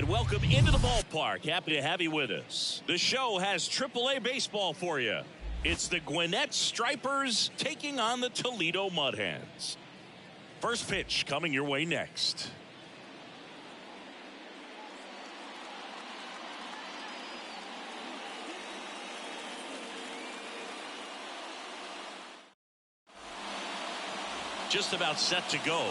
And welcome into the ballpark. Happy to have you with us. The show has AAA baseball for you. It's the Gwinnett Stripers taking on the Toledo Mud Hens. First pitch coming your way next. Just about set to go.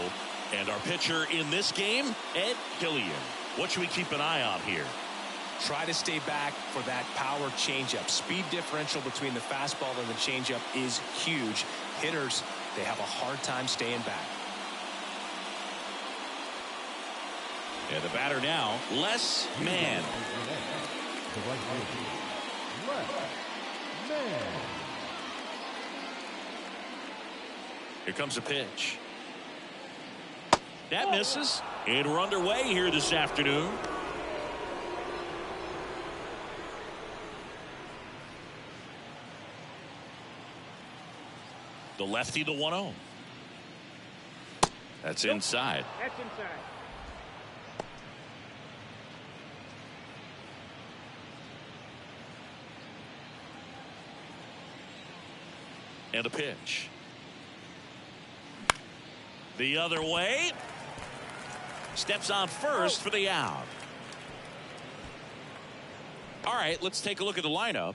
And our pitcher in this game, Ed Killian. What should we keep an eye on here? Try to stay back for that power changeup. Speed differential between the fastball and the changeup is huge. Hitters, they have a hard time staying back. And the batter now, Les Mann. Here comes a pitch. That misses. And we're underway here this afternoon. The lefty, the 1-0. That's inside. That's inside. And a pitch. The other way. Steps on first for the out. All right, let's take a look at the lineup.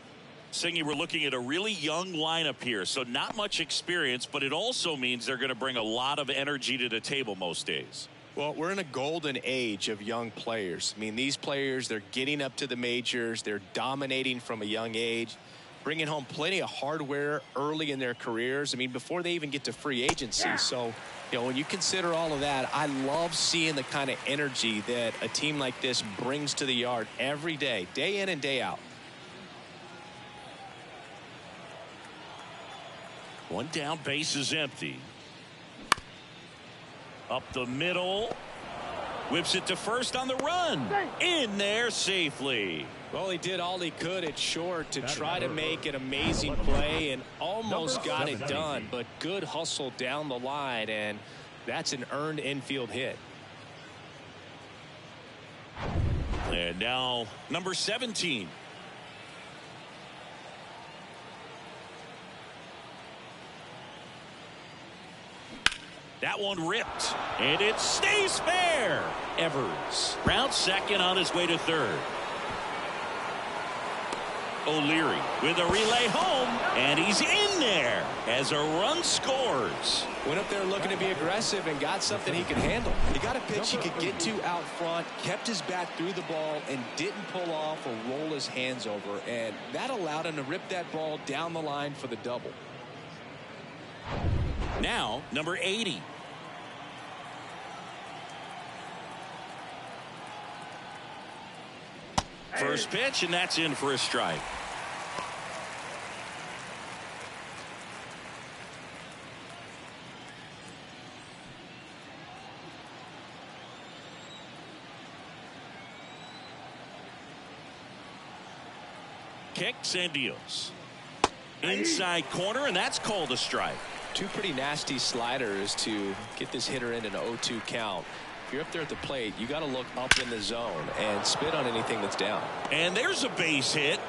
Singy, we're looking at a really young lineup here, so not much experience, but it also means they're going to bring a lot of energy to the table most days. Well, we're in a golden age of young players. I mean, these players, they're getting up to the majors. They're dominating from a young age, bringing home plenty of hardware early in their careers. I mean, before they even get to free agency. So, you know, when you consider all of that, I love seeing the kind of energy that a team like this brings to the yard every day in and day out. One down, base is empty. Up the middle. Whips it to first on the run. In there safely. Well, he did all he could at short to try to make an amazing play and almost got it done, but good hustle down the line, and that's an earned infield hit. And now number 17. That one ripped, and it stays fair. Evers rounds second on his way to third. O'Leary with a relay home, and he's in there as a run scores. Went up there looking to be aggressive and got something he could handle. He got a pitch he could get to out front, kept his bat through the ball, and didn't pull off or roll his hands over, and that allowed him to rip that ball down the line for the double. Now number 80. First pitch, and that's in for a strike. Kicks and deals. Inside corner, and that's called a strike. Two pretty nasty sliders to get this hitter in an 0-2 count. If you're up there at the plate, you got to look up in the zone and spit on anything that's down. And there's a base hit.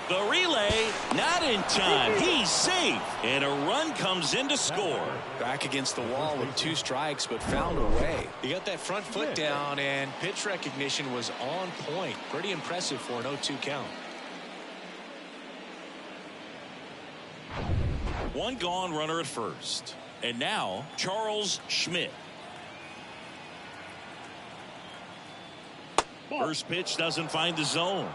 The relay, not in time. He's safe. And a run comes in to score. Back against the wall with 2 strikes, but found a way. He got that front foot down, and pitch recognition was on point. Pretty impressive for an 0-2 count. One gone, runner at first. And now Charles Schmidt. First pitch doesn't find the zone.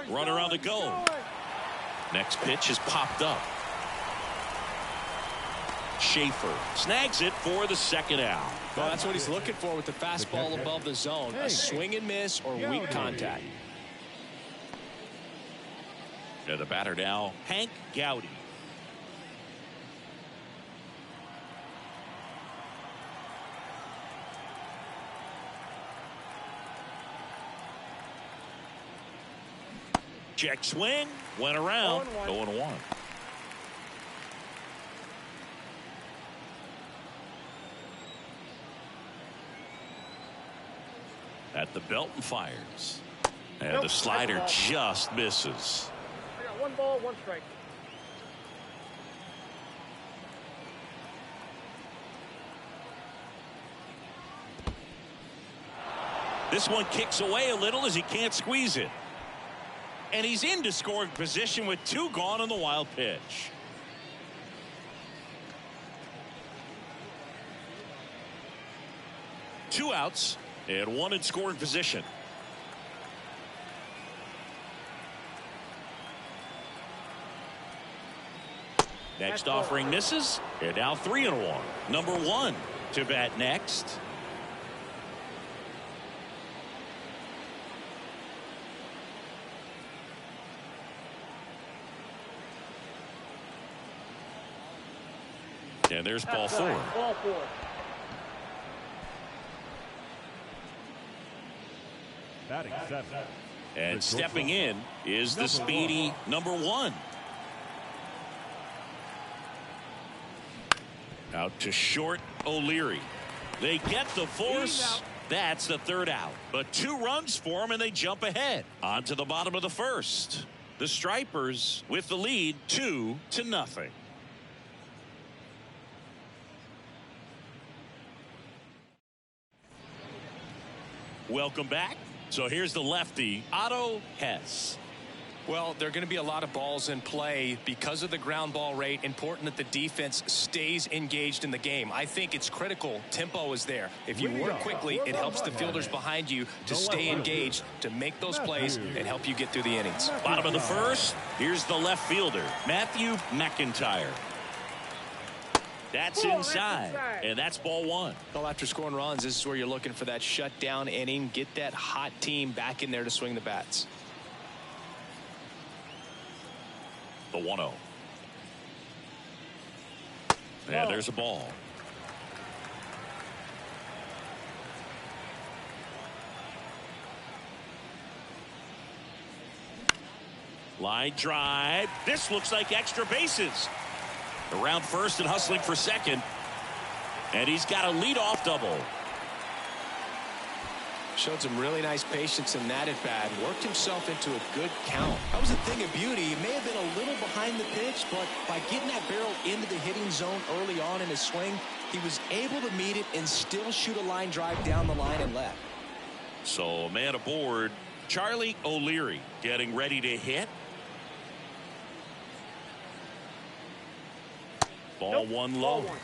Runner on the go. Next pitch is popped up. Schaefer snags it for the second out. Well, that's what he's looking for with the fastball above the zone. A swing and miss or weak contact. The batter now, Hank Gowdy. Check swing. Went around. 0-1. At the belt and fires. And the slider just misses. I got 1 ball, 1 strike. This one kicks away a little as he can't squeeze it. And he's into scoring position with 2 gone on the wild pitch. Two outs and 1 in scoring position. Next offering misses, and now 3-1. Number 1 to bat next. And there's ball 4. Ball 4. Batting 7. And stepping in is the speedy number 1. Out to short, O'Leary. They get the force. That's the 3rd out. But 2 runs for them, and they jump ahead. On to the bottom of the 1st. The Stripers with the lead 2-0. Welcome back. So here's the lefty, Otto Hess. Well, there are going to be a lot of balls in play because of the ground ball rate. Important that the defense stays engaged in the game. I think it's critical. Tempo is there. If you work quickly, it helps the fielders behind you to stay engaged, to make those plays and help you get through the innings. Bottom of the 1st. Here's the left fielder, Matthew McIntyre. That's inside, and that's ball 1. Well, after scoring runs, this is where you're looking for that shutdown inning. Get that hot team back in there to swing the bats. The 1-0. And there's a ball. Line drive. This looks like extra bases. Around first and hustling for second. And he's got a leadoff double. Showed some really nice patience in that at bat. Worked himself into a good count. That was a thing of beauty. He may have been a little behind the pitch, but by getting that barrel into the hitting zone early on in his swing, he was able to meet it and still shoot a line drive down the line and left. So a man aboard, Charlie O'Leary, getting ready to hit. Ball 1 low. Ball 1.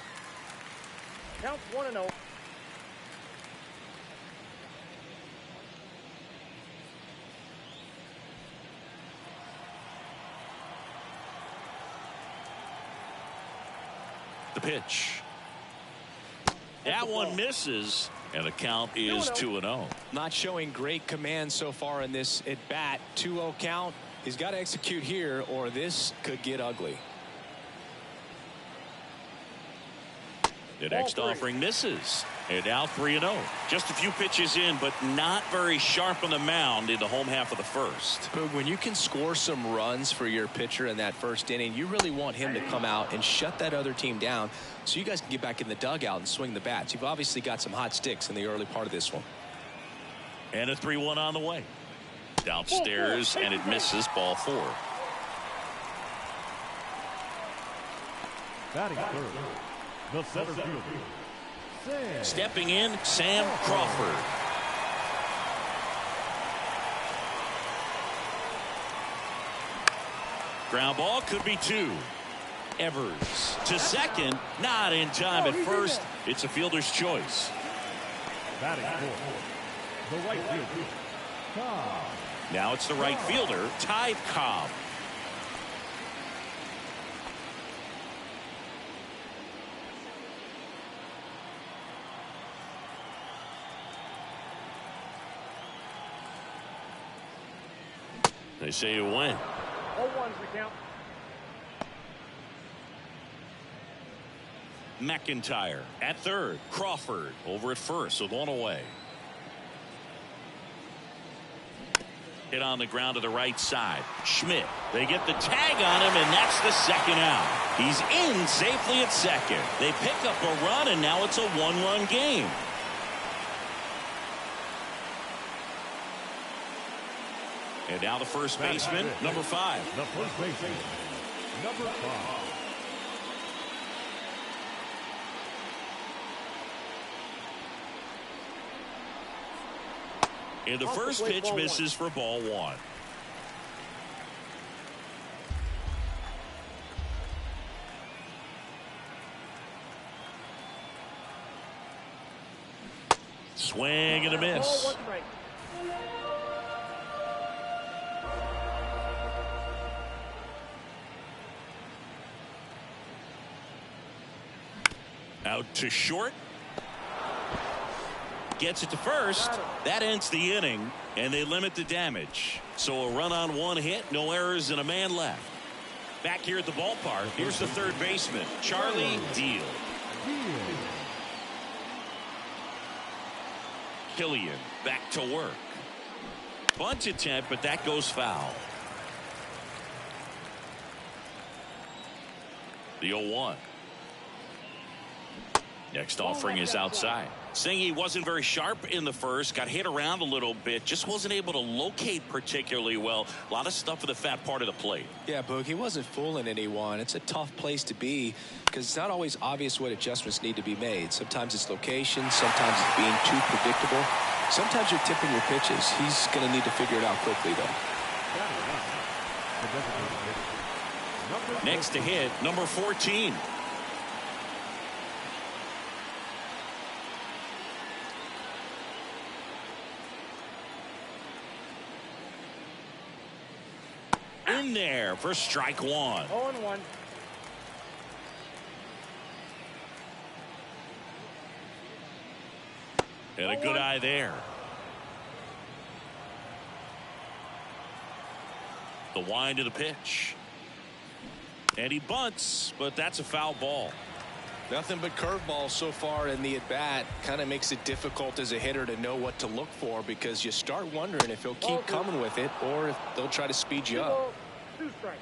Counts 1-0. The pitch. That one misses, and the count is 2-0. Not showing great command so far in this at bat. 2-0 count. He's got to execute here, or this could get ugly. The next offering misses, and now 3-0. Just a few pitches in, but not very sharp on the mound in the home half of the 1st. Boog, when you can score some runs for your pitcher in that 1st inning, you really want him to come out and shut that other team down so you guys can get back in the dugout and swing the bats. You've obviously got some hot sticks in the early part of this one. And a 3-1 on the way. Downstairs, and it misses, ball 4. Batting 3rd. The center fielder, Stepping in, Sam Crawford. Ground ball could be 2. Evers to second, not in time at first. It's a fielder's choice. Batting 4th. The right fielder, Cobb. Now it's the right fielder, Ty Cobb. They say you win. 0-1's the count. McIntyre at 3rd. Crawford over at 1st with 1 away. Hit on the ground to the right side. Schmidt. They get the tag on him, and that's the second out. He's in safely at second. They pick up a run, and now it's a one-run game. And now the first baseman, number 5. The first baseman, number 5. And the first pitch misses for ball 1. Swing and a miss. Out to short. Gets it to first. That ends the inning, and they limit the damage. So a run on 1 hit, no errors, and a man left. Back here at the ballpark, here's the third baseman, Charlie Deal. Killian back to work. Bunt attempt, but that goes foul. The 0-1. Next offering is outside. Saying he wasn't very sharp in the first, got hit around a little bit, just wasn't able to locate particularly well. A lot of stuff for the fat part of the plate. Yeah, Boog, he wasn't fooling anyone. It's a tough place to be because it's not always obvious what adjustments need to be made. Sometimes it's location, sometimes it's being too predictable. Sometimes you're tipping your pitches. He's going to need to figure it out quickly, though. Next to hit, number 14. In there for strike 1. 0-1. And a good eye there. The wind of the pitch. And he bunts, but that's a foul ball. Nothing but curveballs so far in the at-bat. Kind of makes it difficult as a hitter to know what to look for because you start wondering if he'll keep coming with it or if they'll try to speed you up. 2 strikes.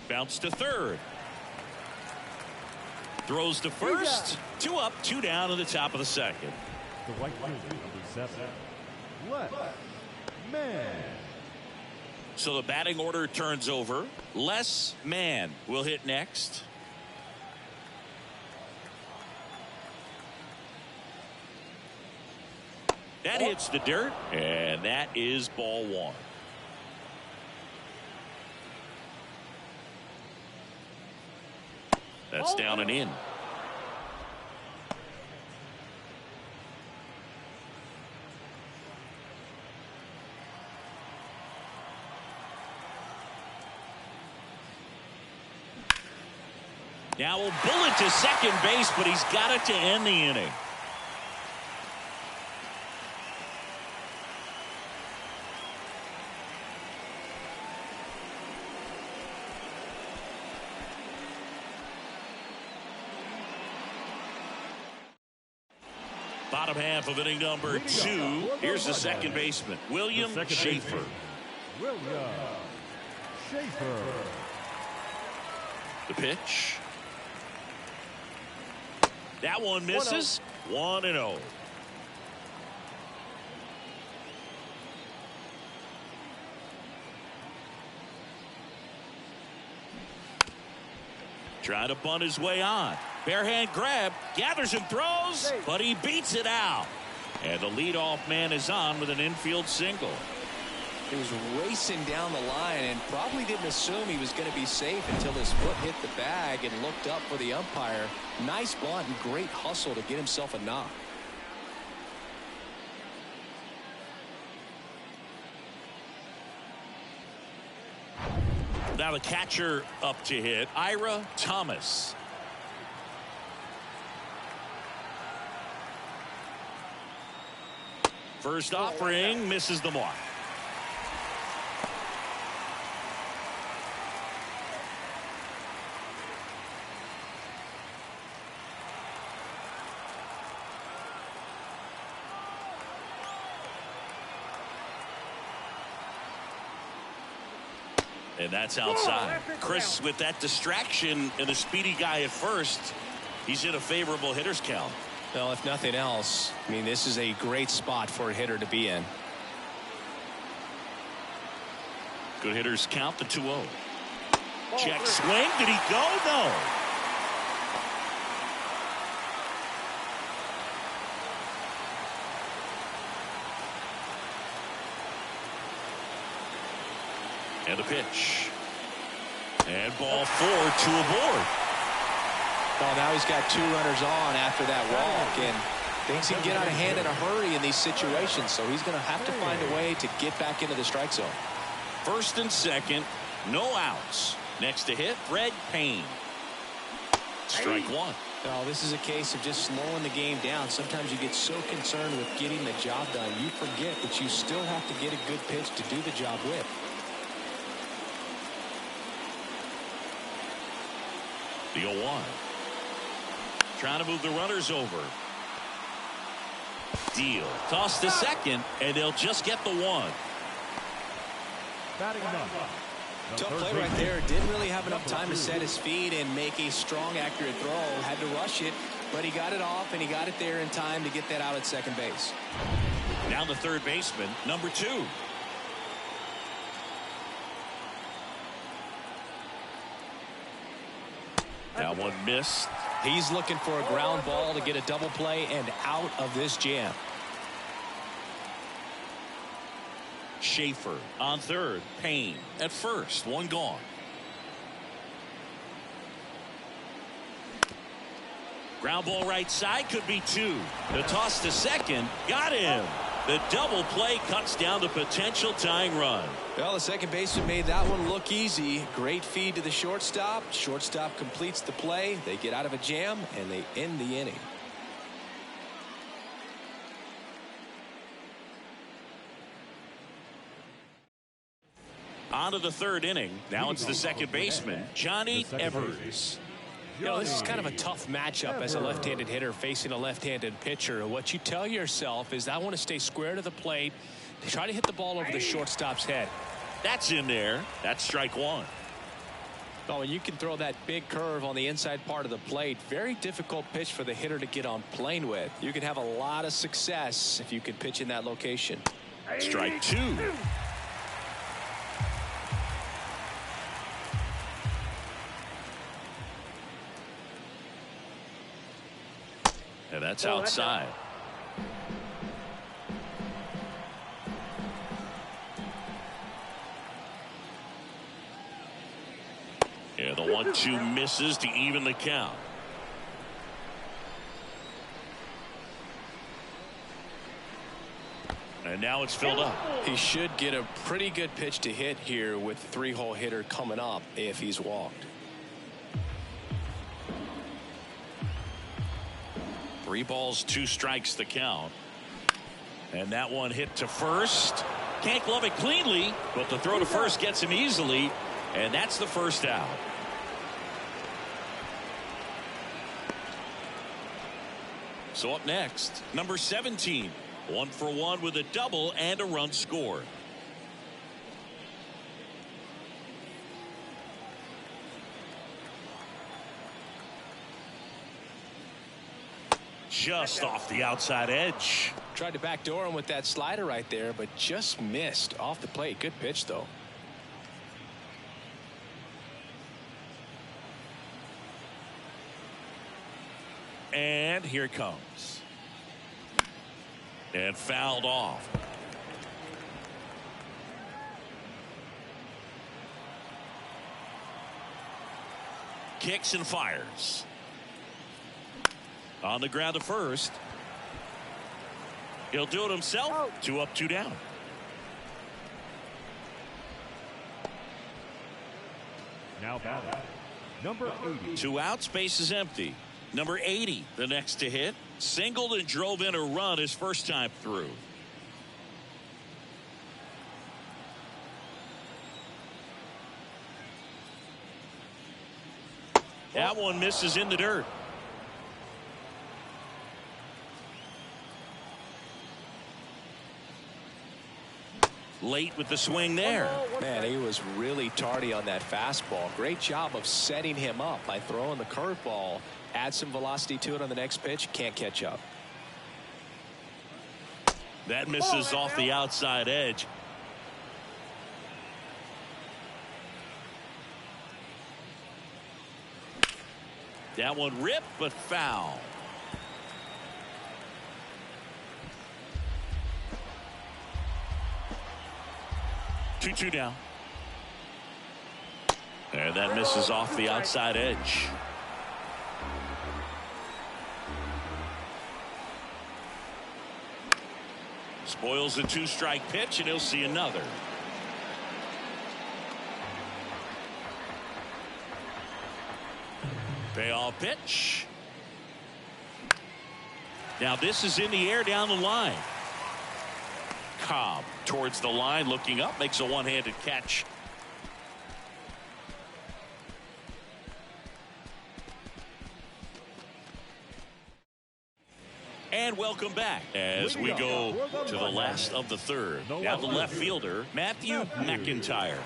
Bounce to third. Throws to first. 2 up, 2 down in the top of the second. The right fielder, number 7. Les Mann. So the batting order turns over. Les Mann will hit next. That hits the dirt, and that is ball 1. That's down and in. Now a bullet to second base, but he's got it to end the inning. Bottom half of inning number 2. Here's the second baseman, William Schaefer. William Schaefer. The pitch. That one misses. 1-0. Trying to bunt his way on. Bare hand grab, gathers and throws, but he beats it out. And the leadoff man is on with an infield single. He was racing down the line and probably didn't assume he was going to be safe until his foot hit the bag and looked up for the umpire. Nice bunt and great hustle to get himself a knock. Now the catcher up to hit, Ira Thomas. First offering misses the mark. And that's outside. Chris, with that distraction and the speedy guy at first, he's in a favorable hitter's count. Well, if nothing else, I mean, this is a great spot for a hitter to be in. Good hitters count, the 2-0. Check swing. Did he go? No. And the pitch. And ball 4, 2 aboard. Well, now he's got 2 runners on after that walk, and things can get out of hand in a hurry in these situations, so he's going to have to find a way to get back into the strike zone. First and second, no outs. Next to hit, Fred Payne. Strike 1. Well, this is a case of just slowing the game down. Sometimes you get so concerned with getting the job done, you forget that you still have to get a good pitch to do the job with. The 0-1. Trying to move the runners over. Deal. Toss to second, and they'll just get the 1. Batting up. Tough play right there. Didn't really have enough time to set his feet and make a strong, accurate throw. Had to rush it, but he got it off, and he got it there in time to get that out at second base. Now the third baseman, number 2. That one missed. He's looking for a ground ball to get a double play and out of this jam. Schaefer on third. Payne at first. 1 gone. Ground ball right side, could be 2. The toss to second, got him. The double play cuts down the potential tying run. Well, the second baseman made that one look easy. Great feed to the shortstop. Shortstop completes the play. They get out of a jam, and they end the inning. On to the third inning. Now it's the second baseman, Johnny Evers. You know, this is kind of a tough matchup as a left-handed hitter facing a left-handed pitcher. What you tell yourself is, I want to stay square to the plate, try to hit the ball over the shortstop's head. That's in there. That's strike 1. Oh, and you can throw that big curve on the inside part of the plate. Very difficult pitch for the hitter to get on plane with. You can have a lot of success if you can pitch in that location. Strike 2. And that's outside. Yeah, the 1-2 misses to even the count. And now it's filled up. He should get a pretty good pitch to hit here with the 3-hole hitter coming up if he's walked. 3 balls, 2 strikes the count. And that one hit to first. Can't glove it cleanly, but the throw to first gets him easily. And that's the first out. So up next, number 17. 1 for 1 with a double and a run scored. Just off the outside edge. Tried to backdoor him with that slider right there, but just missed off the plate. Good pitch, though. And here it comes. And fouled off. Kicks and fires. On the ground to first. He'll do it himself. 2 up, 2 down. Now batting. Number 80. 2 outs, base is empty. Number 80, the next to hit. Singled and drove in a run his first time through. That one misses in the dirt. Late with the swing there. Man, he was really tardy on that fastball. Great job of setting him up by throwing the curveball. Add some velocity to it on the next pitch. Can't catch up. That misses off the outside edge. That one ripped, but foul. Two down. And that misses off the outside edge. Spoils a 2-strike pitch, and he'll see another. Payoff pitch. Now this is in the air down the line. Cobb towards the line, looking up, makes a one-handed catch. And welcome back as we go to the last of the third. Now the left fielder, Matthew McIntyre.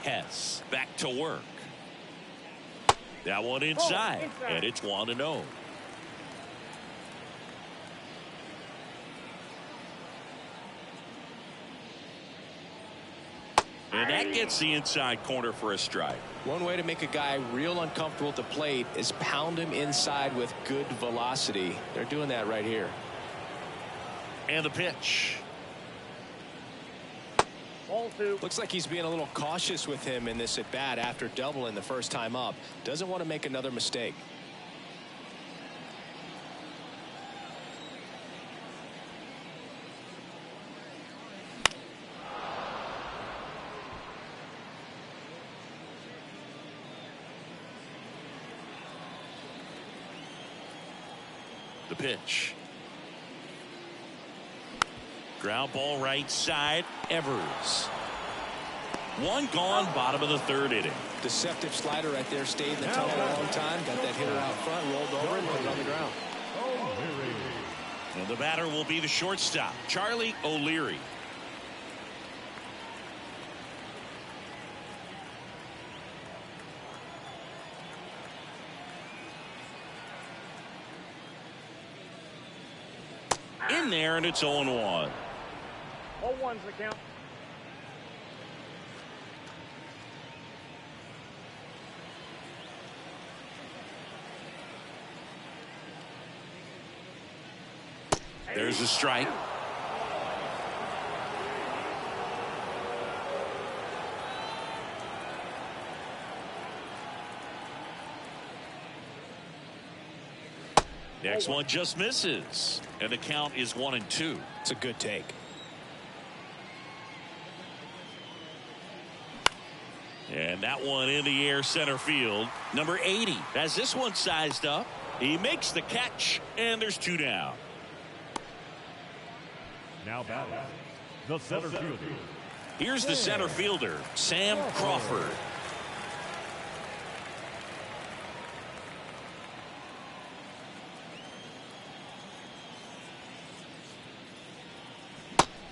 Hess back to work. That one inside, and it's 1-0. And that gets the inside corner for a strike. One way to make a guy real uncomfortable at the plate is pound him inside with good velocity. They're doing that right here. And the pitch. Ball 2. Looks like he's being a little cautious with him in this at bat after doubling the first time up. Doesn't want to make another mistake. The pitch. Ground ball right side. Evers. One gone, bottom of the third inning. Deceptive slider right there. Stayed in the tunnel a long time. Got that hitter out front. Rolled over and put it on the ground. And the batter will be the shortstop, Charlie O'Leary. In there, and it's 0-1. 0-1's the count. There's a strike. Next one just misses, and the count is 1-2. It's a good take. And that one in the air center field. Number 80 has this one sized up. He makes the catch, and there's 2 down. Now batting, the center fielder. Here's the center fielder, Sam Crawford.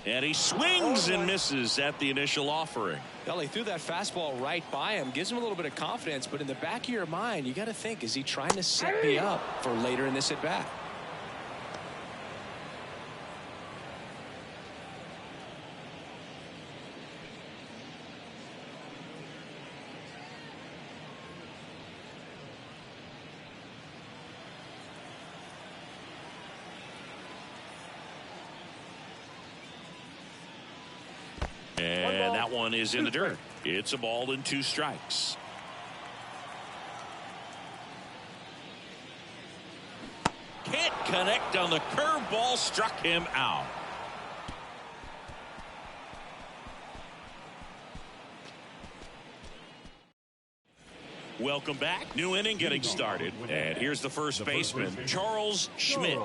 And he swings and misses at the initial offering. Well, he threw that fastball right by him. Gives him a little bit of confidence, but in the back of your mind, you got to think, is he trying to set me up for later in this at bat? And that one is in the dirt. It's a ball and 2 strikes. Can't connect on the curveball, struck him out. Welcome back. New inning getting started. And here's the first baseman, Charles Schmidt.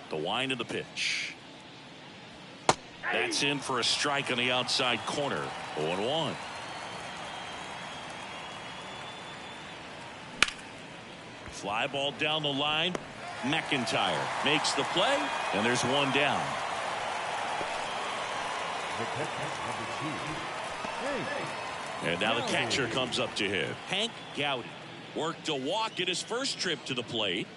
The wind of the pitch. That's in for a strike on the outside corner. 0-1. Fly ball down the line. McIntyre makes the play, and there's one down. The catcher, number 2. And now the catcher comes up to hit. Hank Gowdy worked a walk at his first trip to the plate.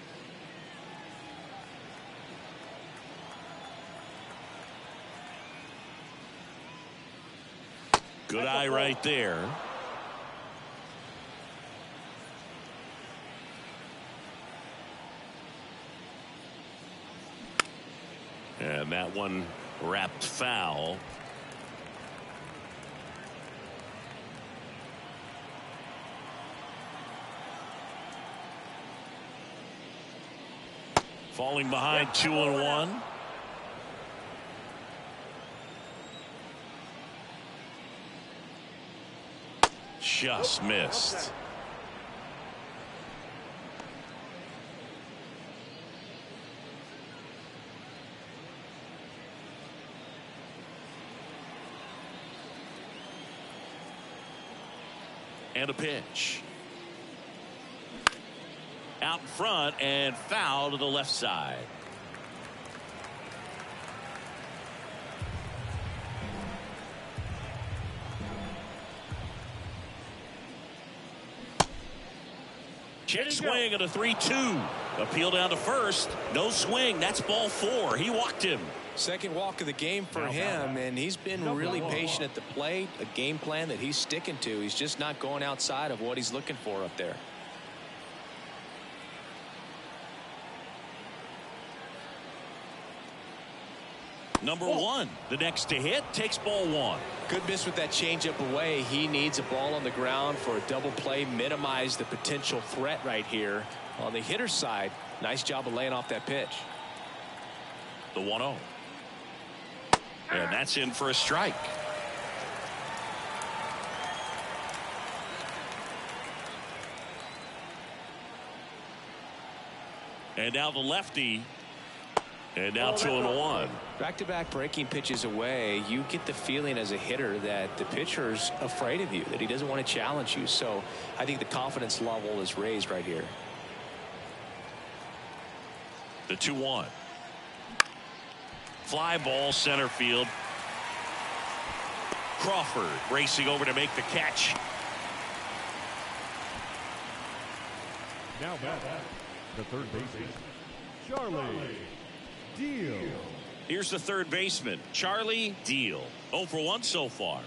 Good eye right there. And that one wrapped foul. Falling behind 2-1. Just missed. And a pitch. Out in front and foul to the left side. Check swing at a 3-2. Appeal down to first. No swing. That's ball 4. He walked him. Second walk of the game for him, and he's been really patient at the plate. A game plan that he's sticking to. He's just not going outside of what he's looking for up there. Number 1, the next to hit, takes ball 1. Good miss with that changeup away. He needs a ball on the ground for a double play. Minimize the potential threat right here. On the hitter's side, nice job of laying off that pitch. The 1-0. And that's in for a strike. And now the lefty. And now 2-1. Back-to-back breaking pitches away, you get the feeling as a hitter that the pitcher's afraid of you, that he doesn't want to challenge you. So I think the confidence level is raised right here. The 2-1. Fly ball center field. Crawford racing over to make the catch. Now back, the third baseman, Charlie Deal. Here's the third baseman, Charlie Deal. 0 for 1 so far.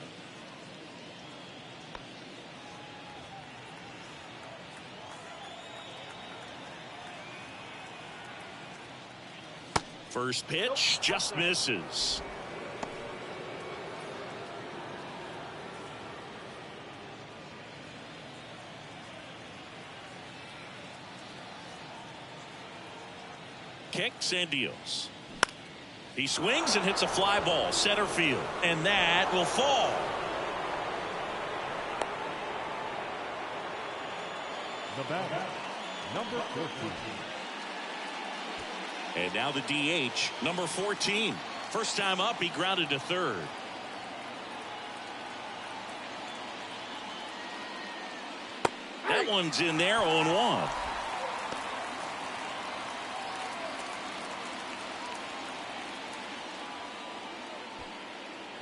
First pitch just misses. Kicks and deals. He swings and hits a fly ball center field, and that will fall. The batter, number 14. And now the DH, number 14. First time up, he grounded to third. That one's in there, 0-1.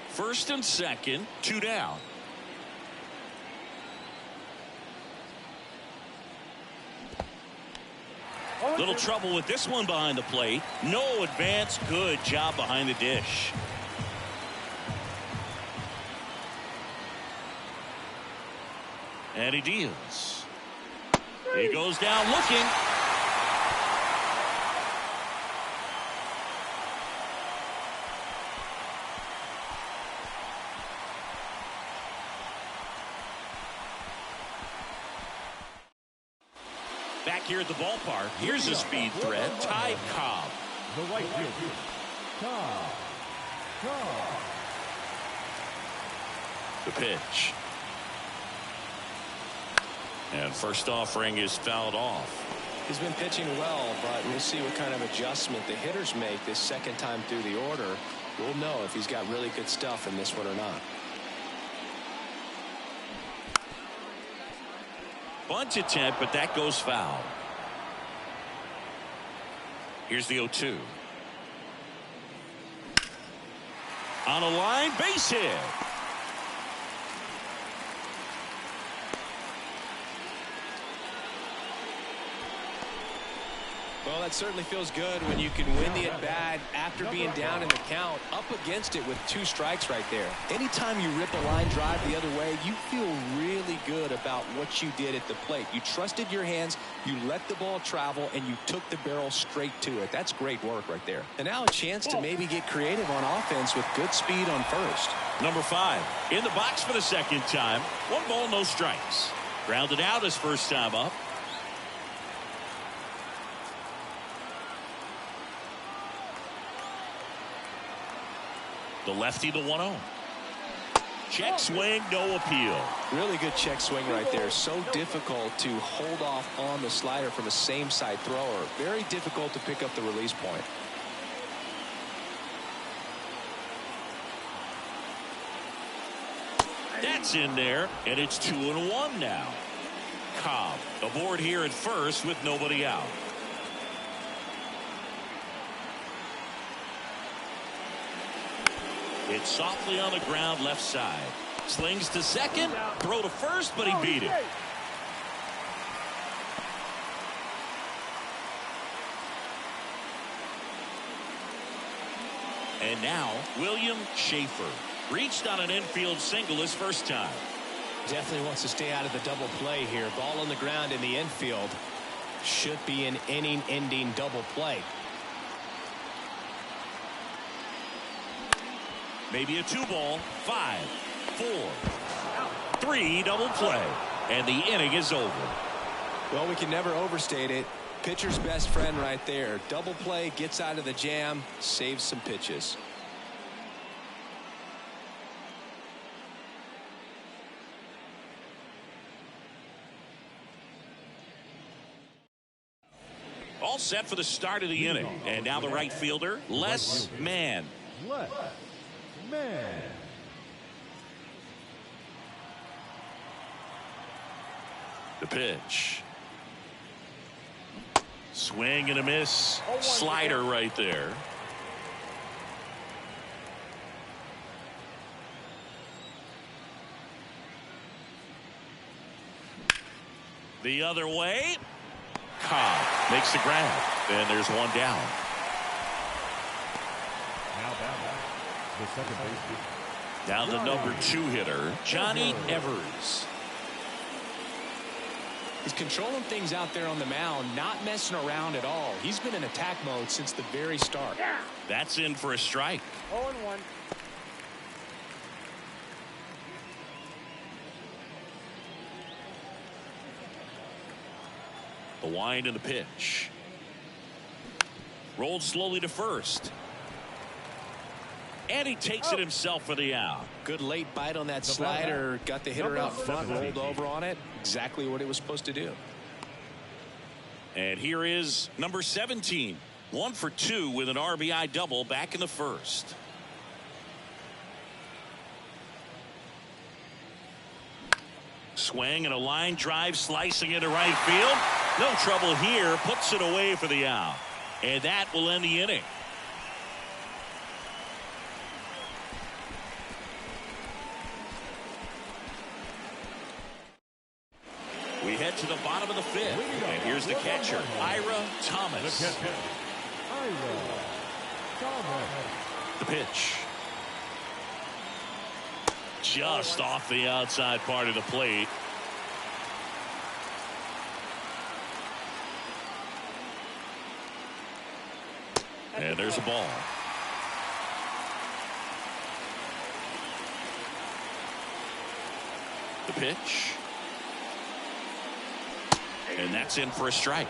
First and second, 2 down. Little trouble with this one behind the plate. No advance. Good job behind the dish. And he deals. He goes down looking. Back here at the ballpark, here's a speed threat, Ty Cobb. The right fielder, Cobb. The pitch. And first offering is fouled off. He's been pitching well, but we'll see what kind of adjustment the hitters make this second time through the order. We'll know if he's got really good stuff in this one or not. Bunt attempt, but that goes foul. Here's the 0-2. On a line, base hit. Well, that certainly feels good when you can win the at-bat after being down in the count, up against it with 2 strikes right there. Anytime you rip a line drive the other way, you feel really good about what you did at the plate. You trusted your hands, you let the ball travel, and you took the barrel straight to it. That's great work right there. And now a chance to maybe get creative on offense with good speed on first. Number 5 in the box for the second time. 1 ball, no strikes. Grounded out his first time up. The lefty, the 1-0. Check swing, no appeal. Really good check swing right there. So difficult to hold off on the slider from a same side thrower. Very difficult to pick up the release point. That's in there, and it's 2-1 now. Cobb aboard here at first with nobody out. It's softly on the ground left side. Slings to second. Throw to first, but he beat it. And now, William Schaefer. Reached on an infield single his first time. Definitely wants to stay out of the double play here. Ball on the ground in the infield. Should be an inning-ending double play. Maybe a 2-ball, 5, 4, 3 double play. And the inning is over. Well, we can never overstate it. Pitcher's best friend right there. Double play, gets out of the jam, saves some pitches. All set for the start of the inning. And now the right fielder, Les Mann. Les Mann. The pitch. Swing and a miss. Slider right there. The other way. Cobb makes the grab. And there's one down. Now batting the second baseman. Now the number 2 hitter, Johnny Evers. He's controlling things out there on the mound, not messing around at all. He's been in attack mode since the very start. That's in for a strike. 0-1. The wind and the pitch. Rolled slowly to first. And he takes it himself for the out. Good late bite on that slider. Got the hitter out front, rolled over on it. Exactly what it was supposed to do. And here is number 17. 1 for 2 with an RBI double back in the first. Swing and a line drive slicing into right field. No trouble here. Puts it away for the out. And that will end the inning. We head to the bottom of the 5th. And here's the catcher, Ira Thomas. The catcher, Ira Thomas. The pitch. Just off the outside part of the plate. And there's a ball. The pitch. And that's in for a strike.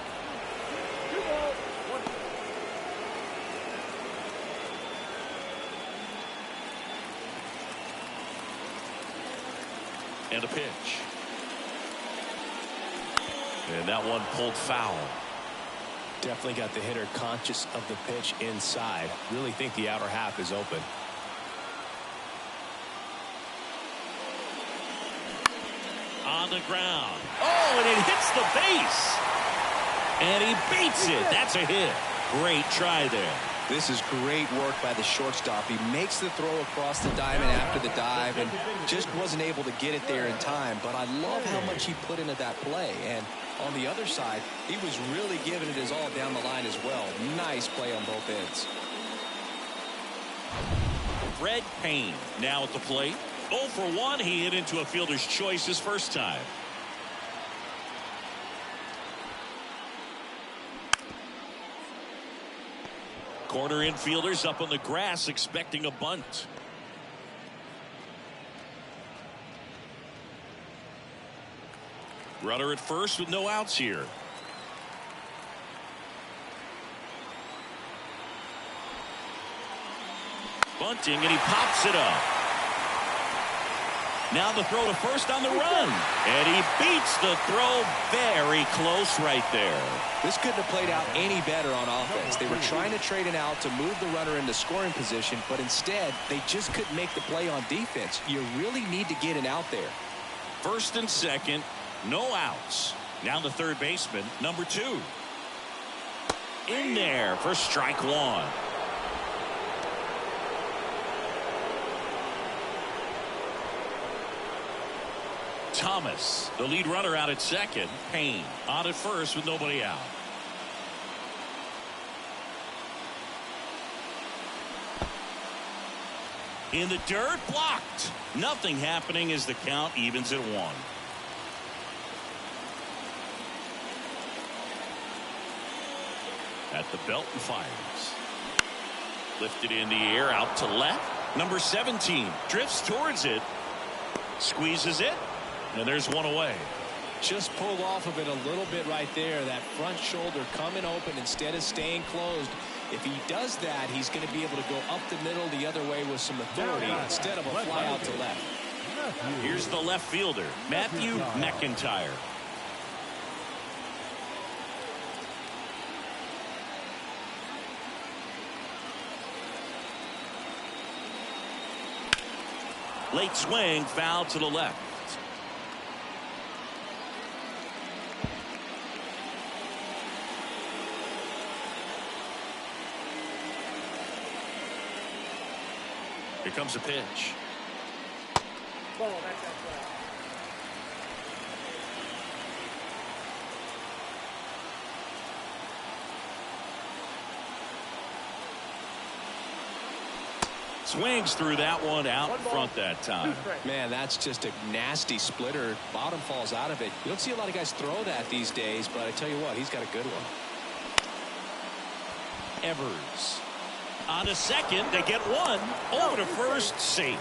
And a pitch. And that one pulled foul. Definitely got the hitter conscious of the pitch inside. Really think the outer half is open. On the ground. Oh, and it hits the base. And he beats it. That's a hit. Great try there. This is great work by the shortstop. He makes the throw across the diamond after the dive and just wasn't able to get it there in time. But I love how much he put into that play. And on the other side, he was really giving it his all down the line as well. Nice play on both ends. Fred Payne now at the plate. 0 for 1. He hit into a fielder's choice his first time. Corner infielders up on the grass expecting a bunt. Runner at first with no outs here. Bunting, and he pops it up. Now the throw to first on the run. And he beats the throw very close right there. This couldn't have played out any better on offense. They were trying to trade an out to move the runner into scoring position, but instead they just couldn't make the play on defense. You really need to get an out there. First and second, no outs. Now the third baseman, number 2. In there for strike 1. Thomas, the lead runner, out at second. Payne on at first with nobody out. In the dirt, blocked. Nothing happening as the count evens at 1. At the belt and fires. Lifted in the air out to left. Number 17 drifts towards it. Squeezes it. And there's one away. Just pulled off of it a little bit right there. That front shoulder coming open instead of staying closed. If he does that, he's going to be able to go up the middle the other way with some authority instead of a fly out to left. Here's the left fielder, Matthew McIntyre. Late swing, foul to the left. Here comes a pitch. Ball, that's outside. Swings through that one out in front that time. Man, that's just a nasty splitter. Bottom falls out of it. You don't see a lot of guys throw that these days, but I tell you what, he's got a good one. Evers on to second. They get one. Over to first, safe.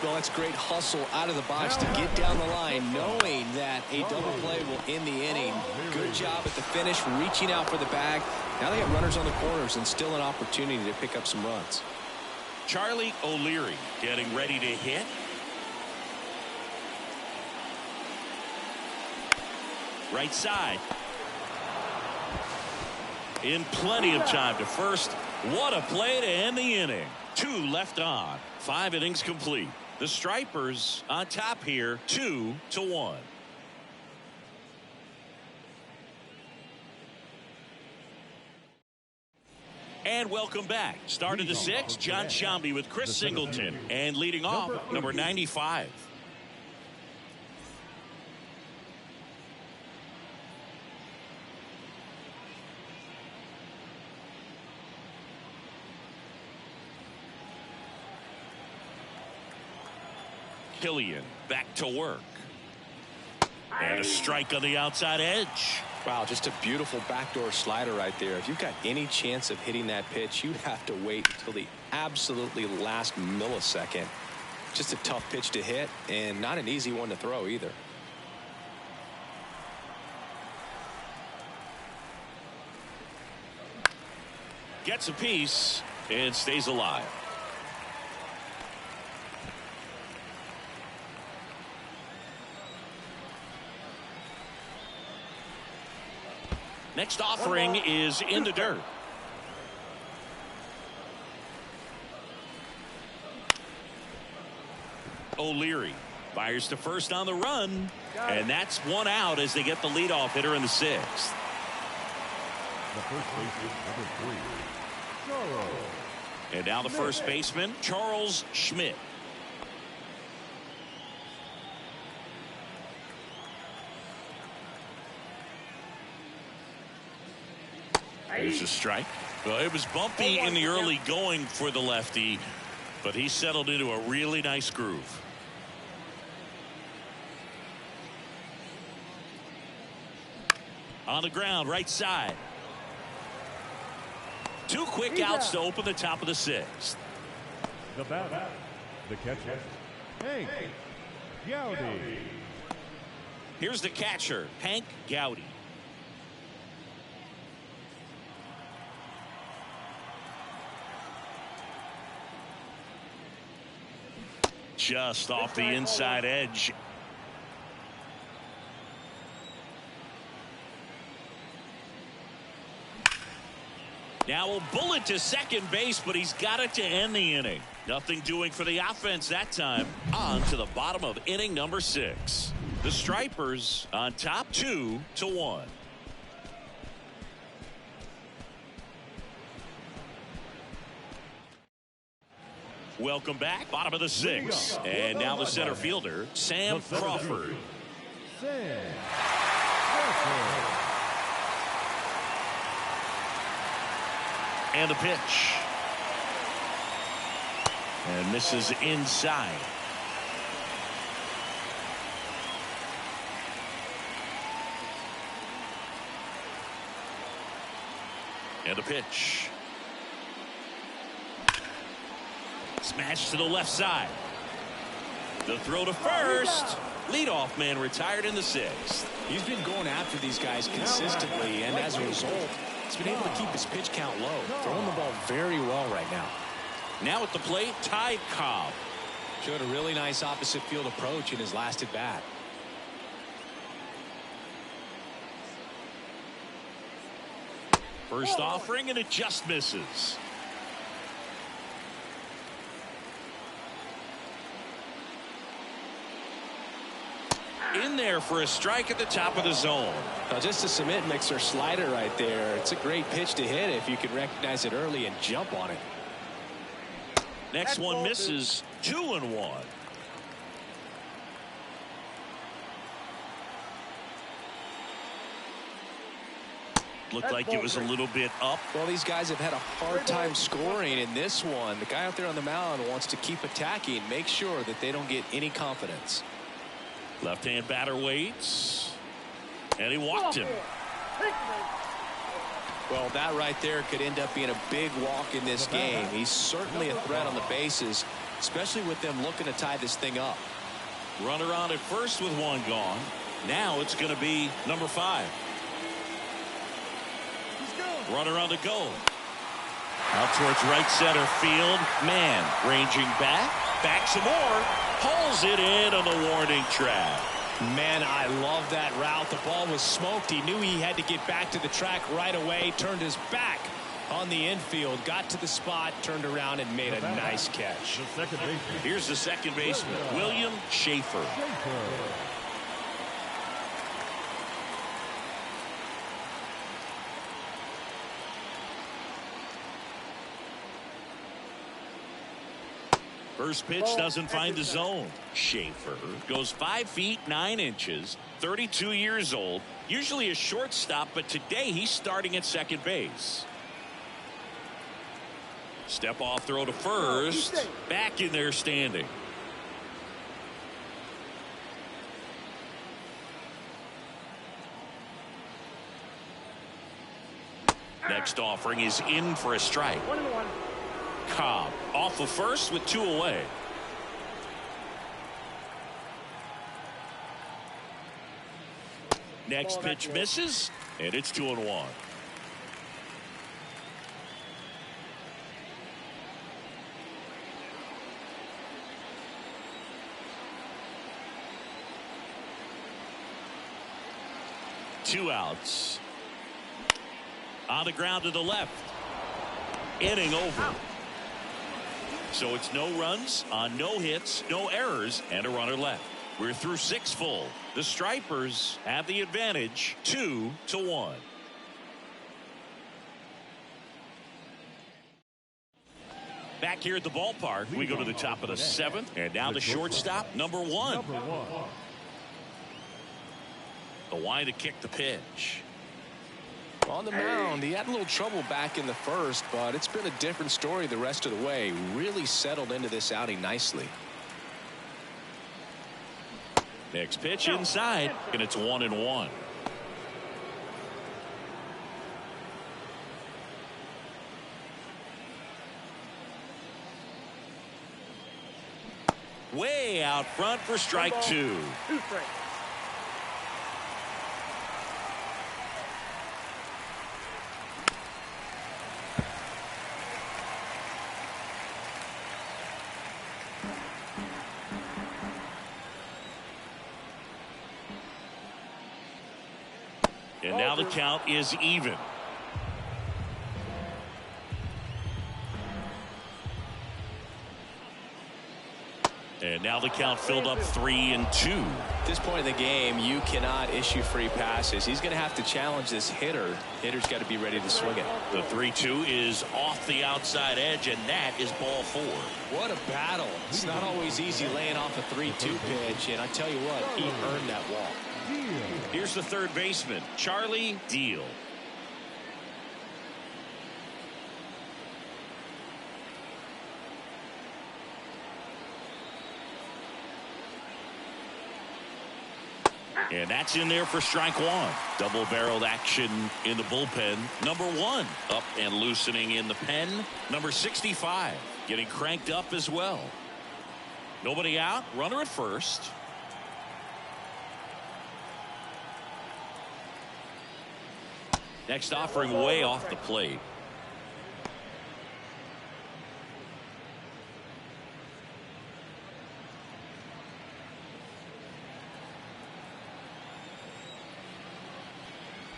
Well, that's great hustle out of the box to get down the line, knowing that a double play will end the inning. Good job at the finish, reaching out for the bag. Now they got runners on the corners and still an opportunity to pick up some runs. Charlie O'Leary getting ready to hit. Right side. In plenty of time to first. What a play to end the inning. 2 left on. 5 innings complete. The Stripers on top here, 2-1. And welcome back. Start of the 6th, John Sciambi with Chris Singleton. And leading off, number 95. Killian back to work. And a strike on the outside edge. Wow, just a beautiful backdoor slider right there. If you've got any chance of hitting that pitch, you'd have to wait until the absolutely last millisecond. Just a tough pitch to hit and not an easy one to throw either. Gets a piece and stays alive. Next offering is in the dirt. O'Leary fires to first on the run. And that's one out as they get the leadoff hitter in the 6th. The first baseman, number 3, Charles. And now the first baseman, Charles Schmidt. There's a strike. Well, it was bumpy in the early going for the lefty, but he settled into a really nice groove. On the ground, right side. 2 quick outs to open the top of the 6th. The batter, the catcher, Hank Gowdy. Here's the catcher, Hank Gowdy. Just off the inside edge. Now a bullet to second base, but he's got it to end the inning. Nothing doing for the offense that time. On to the bottom of inning number 6. The Stripers on top 2-1. Welcome back. Bottom of the 6th. And now the center fielder, Sam Crawford. Sam Crawford. And a pitch. And misses inside. And a pitch. Smash to the left side. The throw to first. Leadoff man retired in the 6th. He's been going after these guys consistently, and as a result, he's been able to keep his pitch count low. Throwing the ball very well right now. Now at the plate, Ty Cobb. Showed a really nice opposite field approach in his last at bat. First offering, and it just misses. In there for a strike at the top of the zone. Now just a cement mixer slider right there. It's a great pitch to hit if you can recognize it early and jump on it. Next one misses. 2-1. Looked like it was a little bit up. Well, these guys have had a hard time scoring in this one. The guy out there on the mound wants to keep attacking, make sure that they don't get any confidence. Left-hand batter waits. And he walked him. Well, that right there could end up being a big walk in this game. He's certainly a threat on the bases, especially with them looking to tie this thing up. Runner on at first with 1 gone. Now it's going to be number 5. Runner on the go. Out towards right center field. Man ranging back some more. Pulls it in on the warning track. Man, I love that route. The ball was smoked. He knew he had to get back to the track right away. Turned his back on the infield. Got to the spot. Turned around and made a nice catch. Here's the second baseman, William Schaefer. First pitch doesn't find the zone. Schaefer goes 5 feet 9 inches, 32 years old, usually a shortstop, but today he's starting at second base. Step off throw to first. Back in there standing. Next offering is in for a strike. 1-1. Cobb off of first with 2 away. Next pitch misses, and it's 2-1. Two outs. On the ground to the left. Inning over. So it's no runs on no hits, no errors, and a runner left. We're through 6 full. The Stripers have the advantage 2-1. Back here at the ballpark, we go to the top of the 7th, and now the shortstop, number 1. The wide to kick the pitch. On the mound, he had a little trouble back in the first, but it's been a different story the rest of the way. Really settled into this outing nicely. Next pitch inside, and it's 1-1. Way out front for strike 2. And now the count is even. And now the count filled up 3-2. At this point in the game, you cannot issue free passes. He's going to have to challenge this hitter. Hitter's got to be ready to swing it. The 3-2 is off the outside edge, and that is ball 4. What a battle. It's not always easy laying off a 3-2 pitch, and I tell you what, he earned that walk. Here's the third baseman, Charlie Deal. And that's in there for strike 1. Double-barreled action in the bullpen. Number 1 up and loosening in the pen. Number 65 getting cranked up as well. Nobody out. Runner at first. Next offering way off the plate.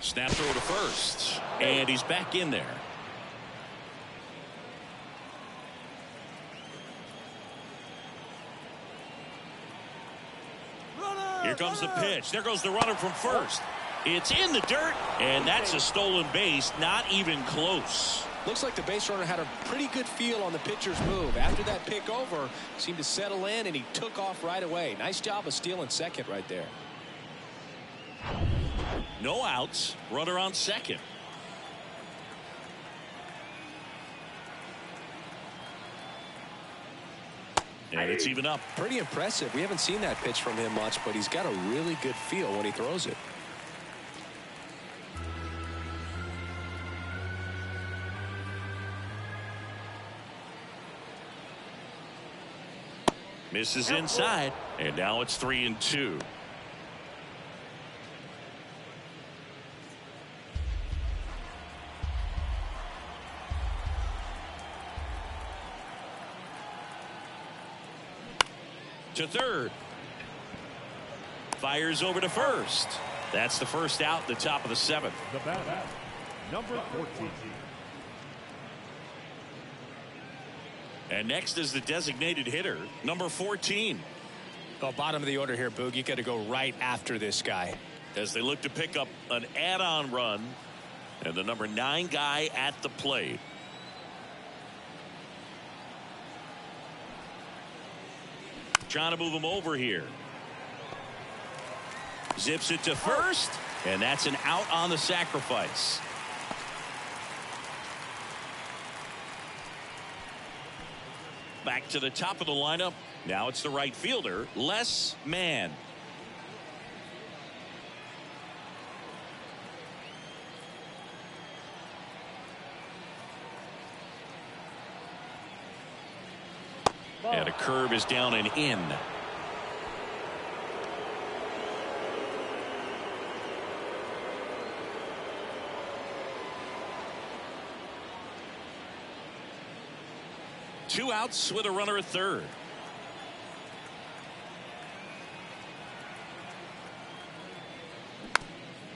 Snap throw to first, and he's back in there. Here comes the pitch. There goes the runner from first. It's in the dirt, and that's a stolen base, not even close. Looks like the base runner had a pretty good feel on the pitcher's move. After that pick over, seemed to settle in, and he took off right away. Nice job of stealing second right there. No outs. Runner on second. And it's even up. Pretty impressive. We haven't seen that pitch from him much, but he's got a really good feel when he throws it. Misses inside, and now it's 3-2. To third. Fires over to first. That's the first out, the top of the 7th. The batter, number 14. And next is the designated hitter, number 14. Oh, bottom of the order here, Boog. You got to go right after this guy. As they look to pick up an add-on run, and the number 9 guy at the plate. Trying to move him over here. Zips it to first, and that's an out on the sacrifice. Back to the top of the lineup. Now it's the right fielder, Les Mann. And a curve is down and in. Two outs with a runner at third.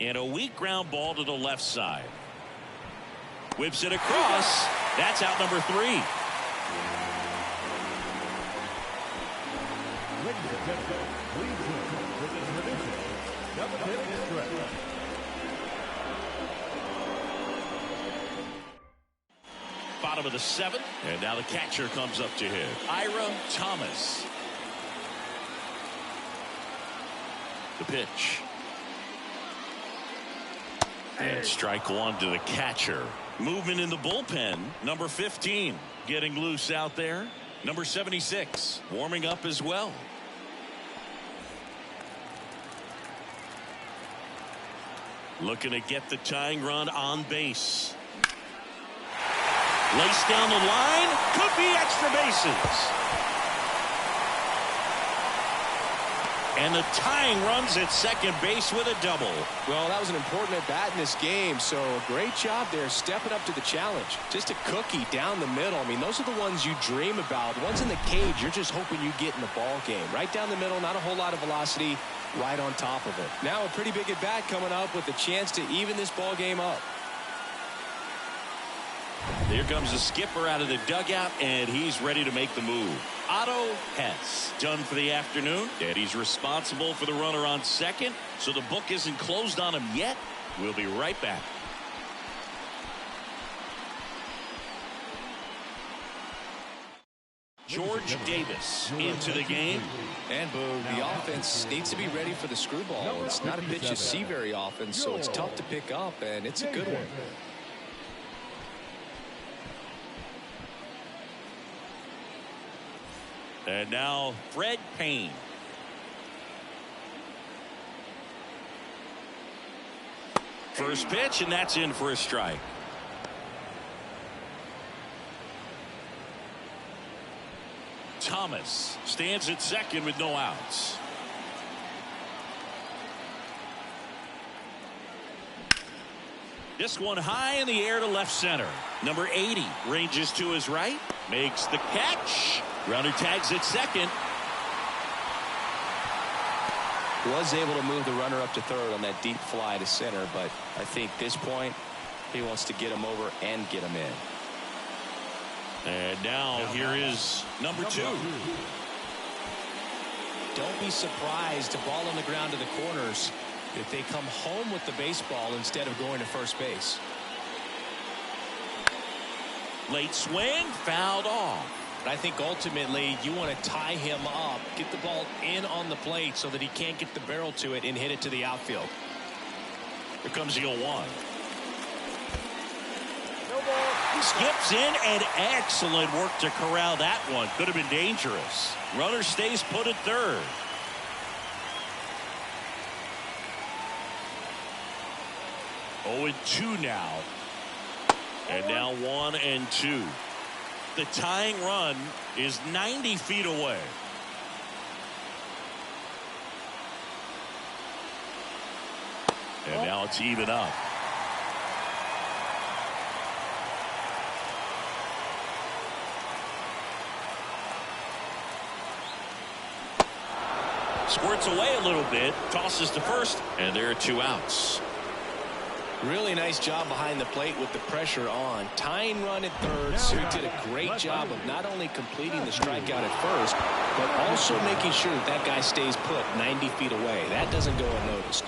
And a weak ground ball to the left side. Whips it across. That's out number 3. Ladies and gentlemen, please welcome to this tradition, 7th stretch. Bottom of the 7th, and now the catcher comes up to hit. Ira Thomas. The pitch. And strike one to the catcher. Movement in the bullpen. Number 15 getting loose out there. Number 76 warming up as well. Looking to get the tying run on base. Laced down the line. Could be extra bases. And the tying runs at second base with a double. Well, that was an important at bat in this game, so great job there stepping up to the challenge. Just a cookie down the middle. I mean, those are the ones you dream about. The ones in the cage, you're just hoping you get in the ball game. Right down the middle, not a whole lot of velocity, right on top of it. Now a pretty big at bat coming up with a chance to even this ball game up. Here comes the skipper out of the dugout, and he's ready to make the move. Otto Hess done for the afternoon, and he's responsible for the runner on second, so the book isn't closed on him yet. We'll be right back. George Davis into the game. And boom, the offense needs to be ready for the screwball. It's not a pitch you see very often, so it's tough to pick up, and it's a good one. And now Fred Payne. First pitch, and that's in for a strike. Thomas stands at second with no outs. This one high in the air to left center. Number 80 ranges to his right, makes the catch. Runner tags at second. Was able to move the runner up to third on that deep fly to center, but I think this point he wants to get him over and get him in. And now here is number 2. Don't be surprised to ball on the ground to the corners if they come home with the baseball instead of going to first base. Late swing, fouled off. I think ultimately you want to tie him up, get the ball in on the plate so that he can't get the barrel to it and hit it to the outfield. Here comes the 0-1. No ball. Skips in, and excellent work to corral that one. Could have been dangerous. Runner stays put at third. Oh, and 2 now. And now 1 and 2. The tying run is 90 feet away. And now it's even up. Squirts away a little bit, tosses to first, and there are 2 outs. Really nice job behind the plate with the pressure on. Tying run at third, so he did a great job of not only completing the strikeout at first, but also making sure that that guy stays put 90 feet away. That doesn't go unnoticed.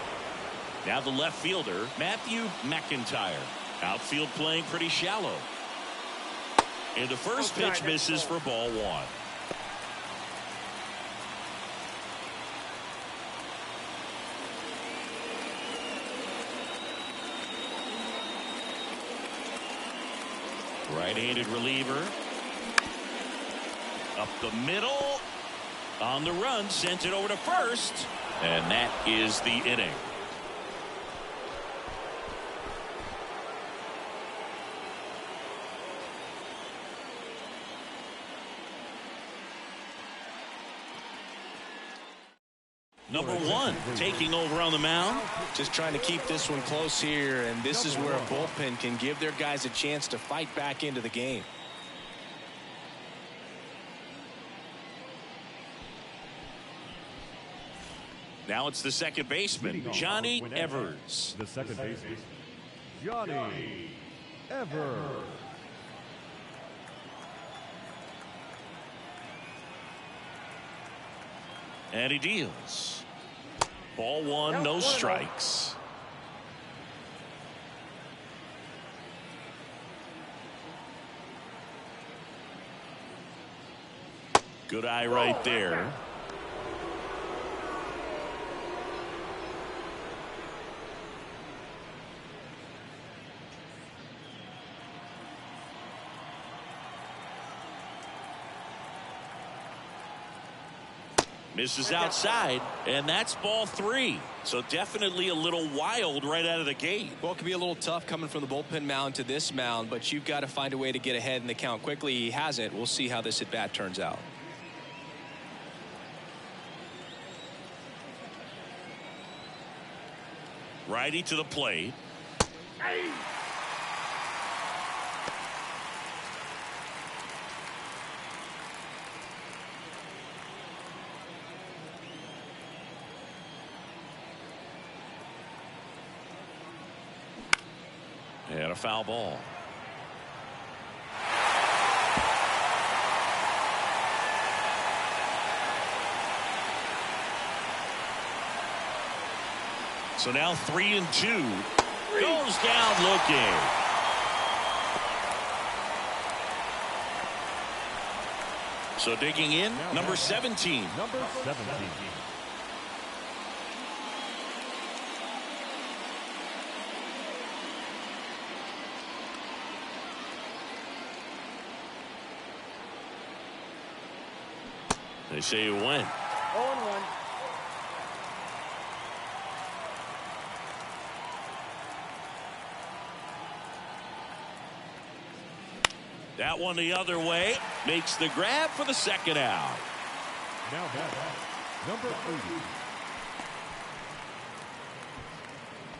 Now the left fielder, Matthew McIntyre. Outfield playing pretty shallow. And the first pitch misses for ball 1. Right-handed reliever. Up the middle. On the run, sent it over to first. And that is the inning. Number 1 taking over on the mound. Just trying to keep this one close here, and this is where a bullpen can give their guys a chance to fight back into the game. Now it's the second baseman, Johnny Evers. The second baseman, Johnny Evers. And he deals. Ball 1, no strikes. Good eye right there. Misses outside, and that's ball 3. So definitely a little wild right out of the gate. Well, it can be a little tough coming from the bullpen mound to this mound, but you've got to find a way to get ahead in the count quickly. He hasn't. We'll see how this at bat turns out. Righty to the plate. And a foul ball. So now 3-2. Goes down looking. So digging in, number 17. Number 17. They say you win. 0-1. That one the other way. Makes the grab for the second out. Now back, number 80.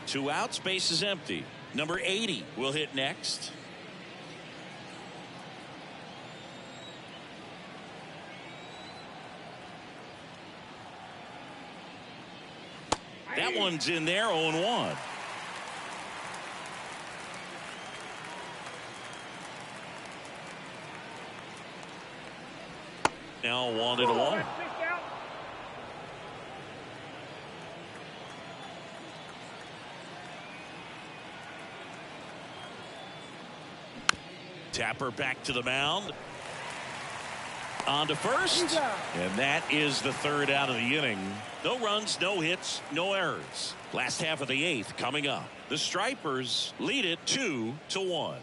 2 outs, base is empty. Number 80 will hit next. That one's in there, 0-1. Now 1-1. Tapper back to the mound. On to first. And that is the third out of the inning. No runs, no hits, no errors. Last half of the 8th coming up. The Stripers lead it 2-1.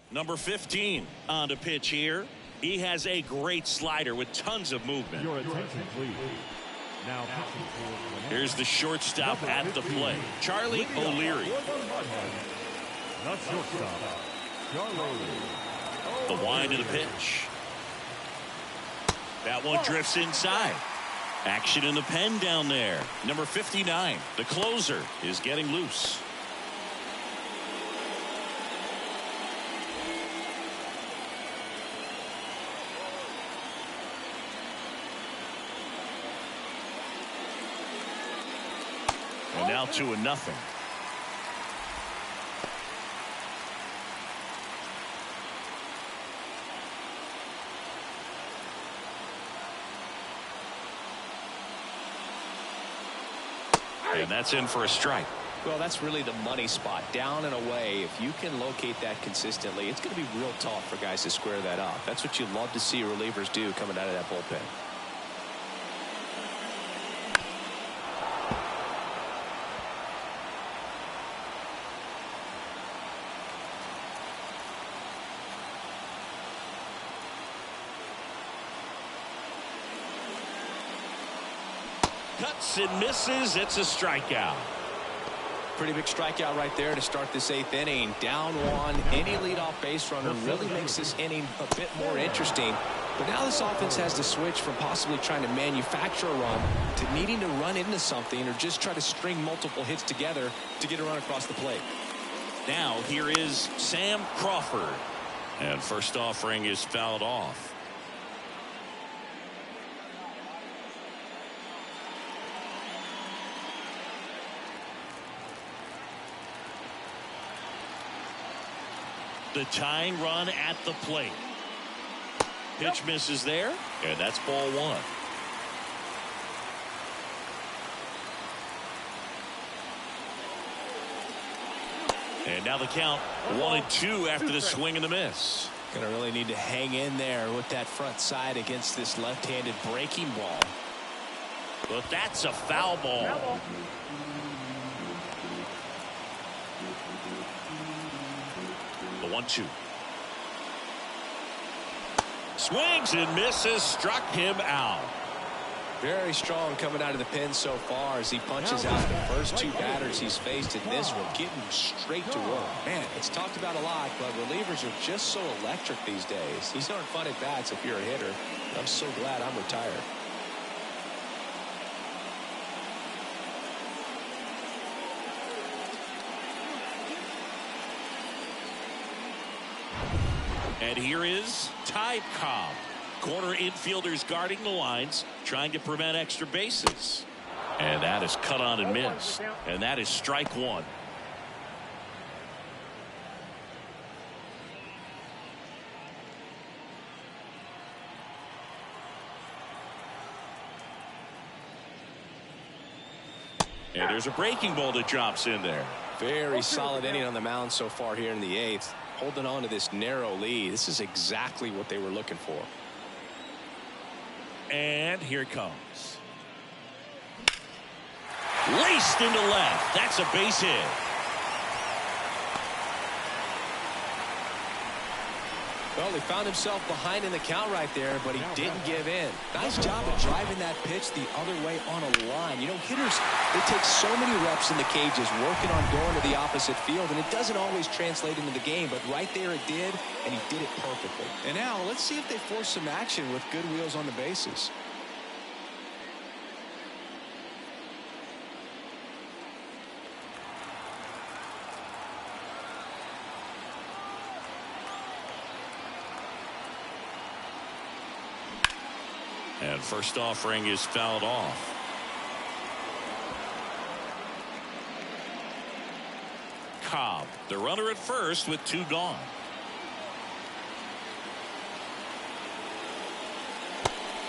Number 15 on to pitch here. He has a great slider with tons of movement. Your attention, please. Now pitching for Here's the shortstop at the plate, Charlie O'Leary. the shortstop, Charlie. The wind of the pitch. That one drifts inside. Action in the pen down there. Number 59, the closer, is getting loose. And now 2-0. And that's in for a strike. Well, that's really the money spot, down and away. If you can locate that consistently, it's going to be real tough for guys to square that up. That's what you love to see relievers do coming out of that bullpen. Cuts and misses. It's a strikeout. Pretty big strikeout right there to start this 8th inning. Down 1. Any leadoff base runner really makes this inning a bit more interesting. But now this offense has to switch from possibly trying to manufacture a run to needing to run into something or just try to string multiple hits together to get a run across the plate. Now here is Sam Crawford. And first offering is fouled off. The tying run at the plate. Pitch misses there, and that's ball 1. And now the count 1-2 after the swing and the miss. Gonna really need to hang in there with that front side against this left-handed breaking ball. But that's a foul ball. The 1-2. Swings and misses, struck him out. Very strong coming out of the pen so far as he punches out the first two batters he's faced in this one, getting straight to work. Man, it's talked about a lot, but relievers are just so electric these days. These aren't fun at bats if you're a hitter. I'm so glad I'm retired. And here is Ty Cobb. Corner infielders guarding the lines, trying to prevent extra bases. And that is cut on and missed. And that is strike one. And there's a breaking ball that drops in there. Very solid inning on the mound so far here in the 8th. Holding on to this narrow lead. This is exactly what they were looking for. And here it comes. Laced into left. That's a base hit. Well, he found himself behind in the count right there, but he didn't give in. Nice job of driving that pitch the other way on a line. You know, hitters, they take so many reps in the cages working on going to the opposite field, and it doesn't always translate into the game, but right there it did, and he did it perfectly. And now, let's see if they force some action with good wheels on the bases. And first offering is fouled off. Cobb, the runner at first with two gone.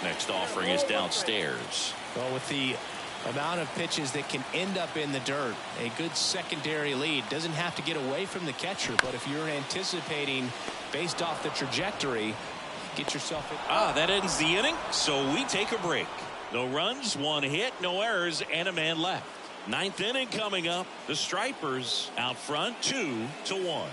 Next offering is downstairs. Well, with the amount of pitches that can end up in the dirt, a good secondary lead doesn't have to get away from the catcher, but if you're anticipating based off the trajectory, get yourself in. That ends the inning, so we take a break. No runs, one hit, no errors, and a man left. Ninth inning coming up. The Stripers out front 2-1.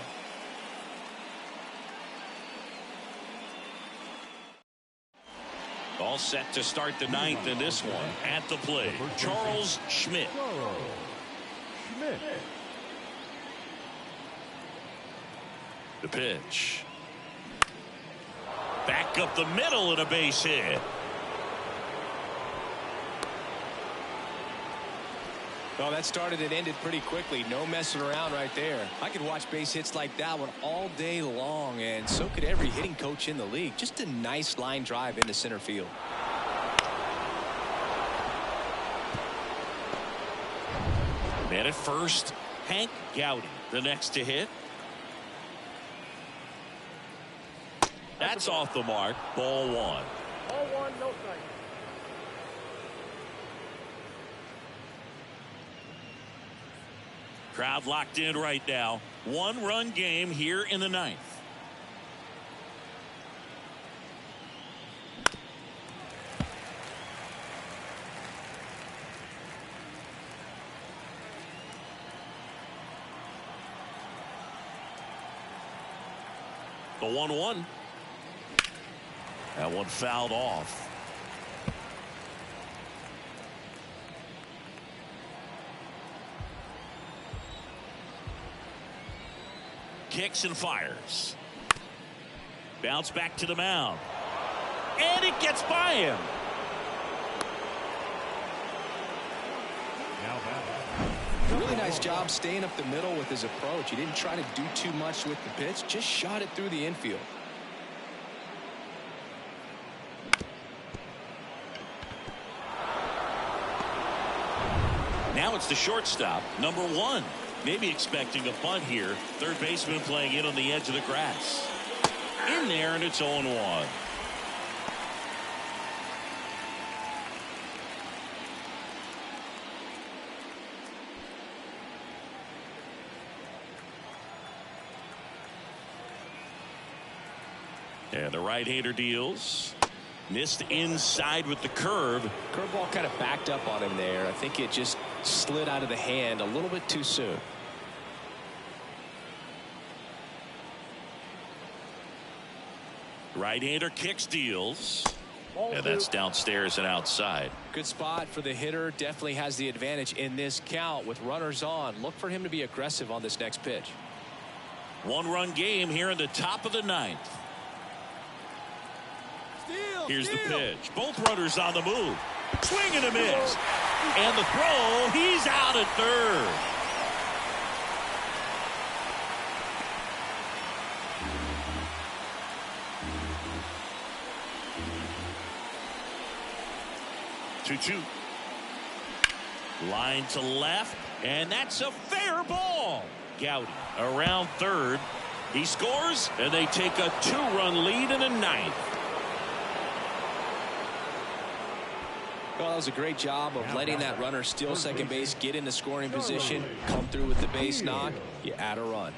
All set to start the ninth in this one. At the plate, Charles Schmidt. The pitch. Back up the middle and a base hit. Well, that started and ended pretty quickly. No messing around right there. I could watch base hits like that one all day long, and so could every hitting coach in the league. Just a nice line drive into center field. Man at first, Hank Gowdy, the next to hit. That's off the mark. Ball one. Ball one, no strike. Crowd locked in right now. One-run game here in the ninth. The 1-1. That one fouled off. Kicks and fires. Bounce back to the mound. And it gets by him. Really nice job staying up the middle with his approach. He didn't try to do too much with the pitch, just shot it through the infield. Now it's the shortstop, number 1. Maybe expecting a bunt here. Third baseman playing in on the edge of the grass. In there, and it's 0-1. And the right-hander deals. Missed inside with the curve. Curveball kind of backed up on him there. I think it just slid out of the hand a little bit too soon. Right-hander kicks, deals. Ball And two. that's downstairs and outside. Good spot for the hitter. Definitely has the advantage in this count with runners on. Look for him to be aggressive on this next pitch. One-run game here in the top of the ninth. Here's the pitch. Both runners on the move. Swing and a miss. And the throw. He's out at third. Two. Line to left. And that's a fair ball. Gowdy around third. He scores, and they take a 2-run lead in the ninth. Well, that was a great job of letting that runner steal second base, get into scoring position, come through with the base knock. You add a run.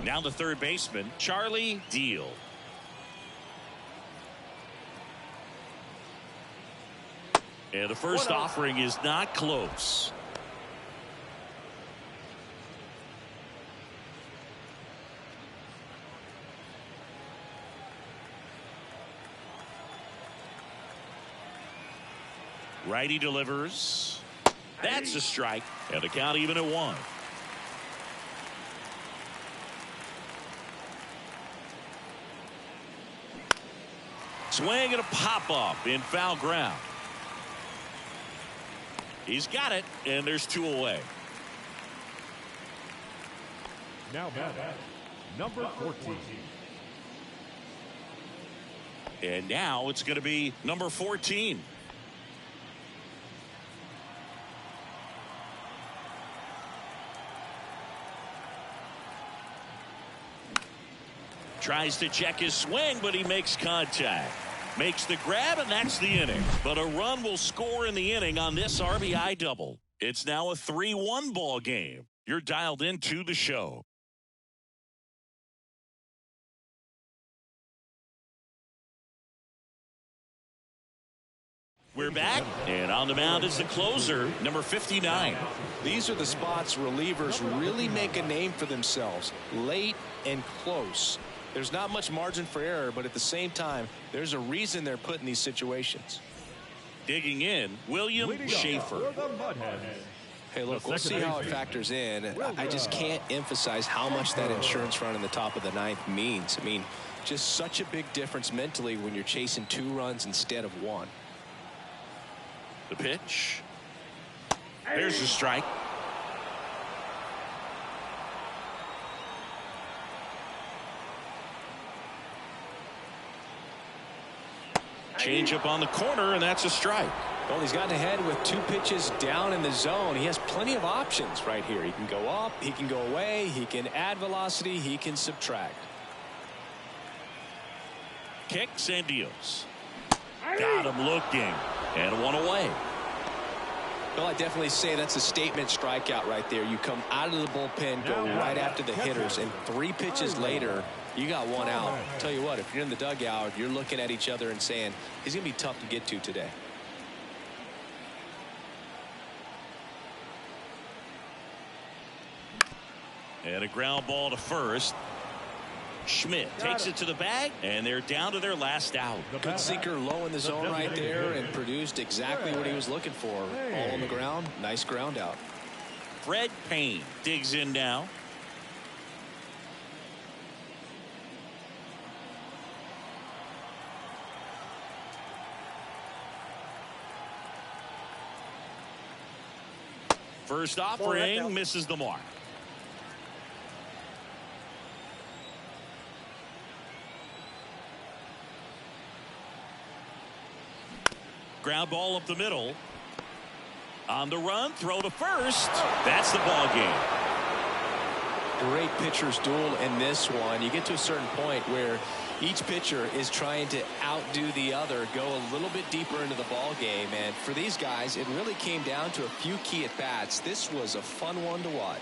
Now the third baseman, Charlie Deal. And the first offering is not close. Righty delivers. That's a strike. And the count even at 1. Swing and a pop-up in foul ground. He's got it, and there's 2 away. Now back, number 14. And now it's going to be number 14. Tries to check his swing, but he makes contact. Makes the grab, and that's the inning. But a run will score in the inning on this RBI double. It's now a 3-1 ball game. You're dialed into the show. We're back, and on the mound is the closer, number 59. These are the spots relievers really make a name for themselves. Late and close. There's not much margin for error, but at the same time, there's a reason they're put in these situations. Digging in, William Schaefer. Hey, look, we'll see how it factors in. I just can't emphasize how much that insurance run in the top of the ninth means. I mean, just such a big difference mentally when you're chasing 2 runs instead of 1. The pitch. There's the strike. Change up on the corner, and that's a strike. Well, he's gotten ahead with 2 pitches down in the zone. He has plenty of options right here. He can go up, he can go away, he can add velocity, he can subtract. Kicks and deals. Got him looking, and 1 away. Well, I definitely say that's a statement strikeout right there. You come out of the bullpen, go right after the hitters, and 3 pitches later, you got 1 out. Tell you what, if you're in the dugout, you're looking at each other and saying, he's going to be tough to get to today. And a ground ball to first. Schmidt takes it to the bag, and they're down to their last out. Good sinker low in the zone right there and produced exactly what he was looking for. All on the ground, nice ground out. Fred Payne digs in now. First offering misses the mark. Ground ball up the middle. On the run, throw to first. That's the ball game. Great pitcher's duel in this one. You get to a certain point where Each pitcher is trying to outdo the other, go a little bit deeper into the ball game. And for these guys, it really came down to a few key at-bats. This was a fun one to watch.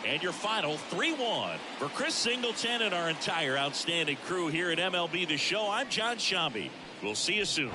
And your final 3-1. For Chris Singleton and our entire outstanding crew here at MLB The Show, I'm John Shambi. We'll see you soon.